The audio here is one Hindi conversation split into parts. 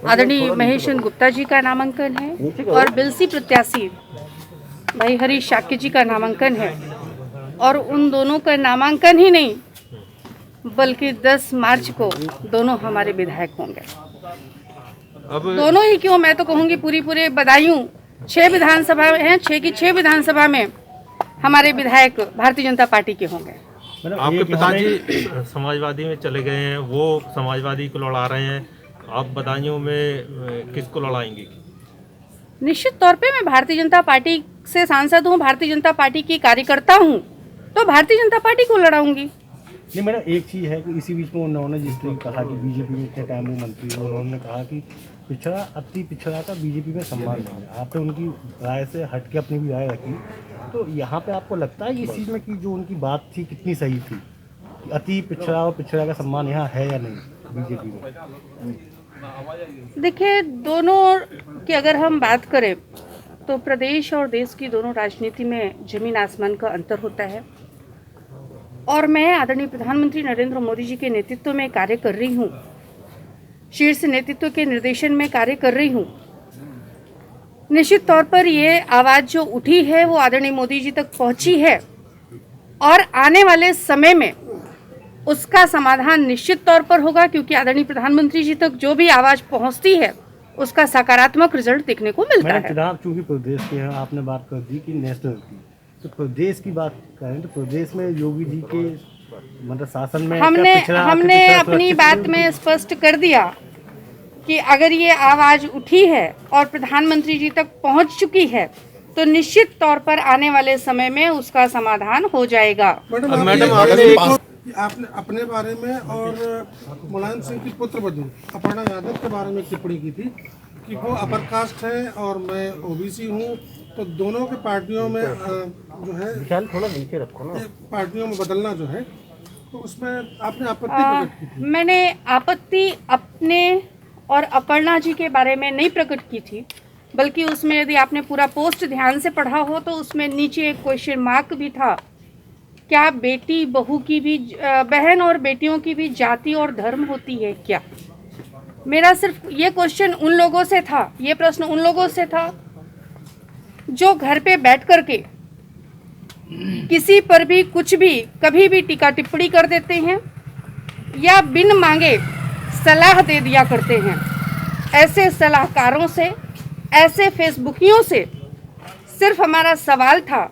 आदरणीय महेश चंद्र गुप्ता जी का नामांकन है और बिलसी प्रत्याशी भाई हरीश शाक्य जी का नामांकन है। और उन दोनों का नामांकन ही नहीं बल्कि 10 मार्च को दोनों हमारे विधायक होंगे। अब दोनों ही क्यों, मैं तो कहूँगी पूरे बदायूं 6 विधानसभा हैं, 6 की 6 विधानसभा में हमारे विधायक भारतीय जनता पार्टी के होंगे। आपके पिताजी समाजवादी में चले गए हैं, वो समाजवादी को लड़ा रहे हैं, आप बदायूं में किसको लड़ाएंगे? निश्चित तौर पे मैं भारतीय जनता पार्टी से सांसद हूँ, भारतीय जनता पार्टी की कार्यकर्ता हूँ, तो भारतीय जनता पार्टी को लड़ाऊंगी। नहीं मैडम, एक चीज़ है कि इसी बीच में उन्होंने जिस तरह कहा कि बीजेपी में इतने टाइम में मंत्री हैं, उन्होंने कहा कि पिछड़ा अति पिछड़ा का बीजेपी में सम्मान नहीं है। आपने उनकी राय से हट के अपनी भी राय रखी, तो यहाँ पे आपको लगता है इस चीज़ में कि जो उनकी बात थी कितनी सही थी, अति पिछड़ा और पिछड़ा का सम्मान यहाँ है या नहीं बीजेपी में? देखिए, दोनों की अगर हम बात करें तो प्रदेश और देश की दोनों राजनीति में जमीन आसमान का अंतर होता है। और मैं आदरणीय प्रधानमंत्री नरेंद्र मोदी जी के नेतृत्व में कार्य कर रही हूँ, शीर्ष नेतृत्व के निर्देशन में कार्य कर रही हूँ। निश्चित तौर पर ये आवाज़ जो उठी है वो आदरणीय मोदी जी तक पहुँची है और आने वाले समय में उसका समाधान निश्चित तौर पर होगा, क्योंकि आदरणीय प्रधानमंत्री जी तक जो भी आवाज़ पहुँचती है उसका सकारात्मक रिजल्ट देखने को मिलता है। चुनाव चूंकि प्रदेश के हैं, आपने बात कर दी कि नेशनल की, तो प्रदेश की बात करें तो प्रदेश में योगी जी के मतलब शासन में हमने अपनी बात में स्पष्ट कर दिया कि अगर ये आवाज़ उठी है और प्रधानमंत्री जी तक पहुंच चुकी है तो निश्चित तौर पर आने वाले समय में उसका समाधान हो जाएगा। मैडम, आपने अपने बारे में और मुलायम सिंह की पुत्र वधू अपर्णा यादव के बारे में टिप्पणी की थी कि वो अपर कास्ट है और मैं ओबीसी हूँ, तो दोनों के पार्टियों में जो है थोड़ा नीचे रखो ना, पार्टियों में बदलना जो है, तो उसमें आपने आपत्ति प्रकट की थी। मैंने आपत्ति अपने और अपर्णा जी के बारे में नहीं प्रकट की थी, बल्कि उसमें यदि आपने पूरा पोस्ट ध्यान से पढ़ा हो तो उसमें नीचे एक क्वेश्चन मार्क भी था, क्या बेटी बहू की भी, बहन और बेटियों की भी जाति और धर्म होती है क्या? मेरा सिर्फ ये क्वेश्चन उन लोगों से था, ये प्रश्न उन लोगों से था जो घर पे बैठ कर के किसी पर भी कुछ भी कभी भी टीका टिप्पणी कर देते हैं या बिन मांगे सलाह दे दिया करते हैं। ऐसे सलाहकारों से, ऐसे फेसबुकियों से सिर्फ हमारा सवाल था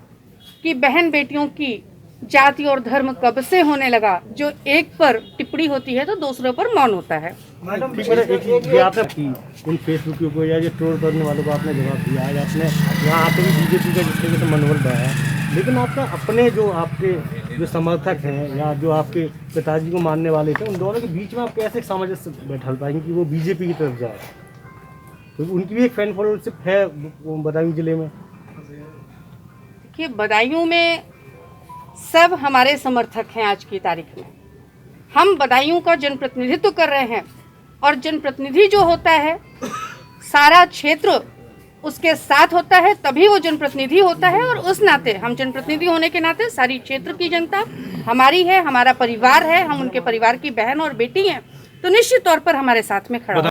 कि बहन बेटियों की जाति और धर्म कब से होने लगा? जो एक पर टिप्पणी होती है तो दूसरों पर मौन होता है। मैडम, इन फेसबुक को या जो ट्रोल करने वालों को आपने जवाब दिया, आज आपने यहाँ आते ही बीजेपी का जिस तरीके से मनोबल बढ़ाया, लेकिन आपका अपने जो आपके जो समर्थक हैं या जो आपके पिताजी को मानने वाले थे, उन दोनों के बीच में आप कैसे सामंजस्य बैठा पाएंगे कि वो बीजेपी की तरफ जाए? तो उनकी भी एक फैन फॉलोअरशिप है बदायूं जिले में। देखिए, बदायूं में सब हमारे समर्थक हैं। आज की तारीख में हम बदायूं का जनप्रतिनिधित्व कर रहे हैं और जनप्रतिनिधि जो होता है सारा क्षेत्र उसके साथ होता है, तभी वो जनप्रतिनिधि होता है। और उस नाते हम जनप्रतिनिधि होने के नाते सारी क्षेत्र की जनता हमारी है, हमारा परिवार है, हम उनके परिवार की बहन और बेटी हैं, तो निश्चित तौर पर हमारे साथ में खड़ा